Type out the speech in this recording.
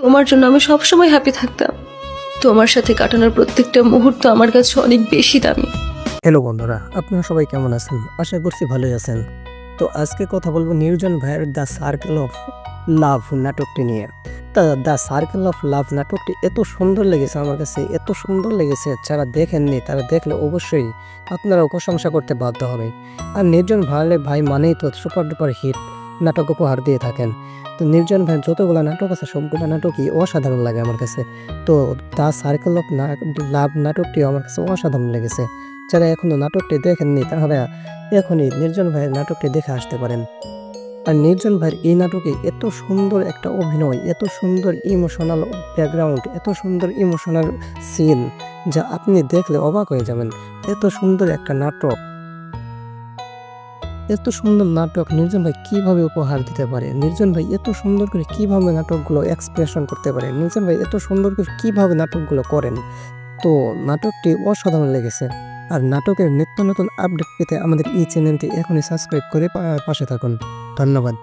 তোমার জন্য আমি সবসময় হ্যাপি থাকতাম। তোমার সাথে কাটানোর প্রত্যেকটা মুহূর্ত আমার কাছে অনেক বেশি দামি। হ্যালো বন্ধুরা, আপনারা সবাই কেমন আছেন? আশা করছি ভালোই আছেন। তো আজকে কথা বলবো নির্জন ভাইয়ের দ্য সার্কেল অফ লাভ নাটকটি নিয়ে। তা দ্য সার্কেল অফ লাভ নাটকটি এত সুন্দর লেগেছে আমার কাছে, এত সুন্দর লেগেছে, যারা দেখেননি তারা দেখলে অবশ্যই আপনারাও প্রশংসা করতে বাধ্য হবে। আর নির্জন ভাই মানেই তো সুপার ডুপার হিট নাটক উপহার দিয়ে থাকেন। তো নির্জন ভাইয়ের যতগুলো নাটক আছে সবগুলো নাটকই অসাধারণ লাগে আমার কাছে। তো দ্য সার্কেল অফ লাভ নাটকটিও আমার কাছে অসাধারণ লেগেছে। যারা এখনো নাটকটি দেখেননি তাহলে এখনই নির্জন ভাইয়ের নাটকটি দেখে আসতে পারেন। আর নির্জন ভাইয়ের এই নাটকে এত সুন্দর একটা অভিনয়, এত সুন্দর ইমোশনাল ব্যাকগ্রাউন্ড, এত সুন্দর ইমোশনাল সিন, যা আপনি দেখলে অবাক হয়ে যাবেন। এত সুন্দর একটা নাটক, এত সুন্দর নাটক নির্জন ভাই কিভাবে উপহার দিতে পারে, নির্জন ভাই এত সুন্দর করে কিভাবে নাটকগুলো এক্সপ্রেশন করতে পারে, নির্জন ভাই এত সুন্দর করে কিভাবে নাটকগুলো করেন। তো নাটকটি অসাধারণ লেগেছে। আর নাটকের নিত্য নতুন আপডেট পেতে আমাদের এই চ্যানেলটি এখনই সাবস্ক্রাইব করে পাশে থাকুন। ধন্যবাদ।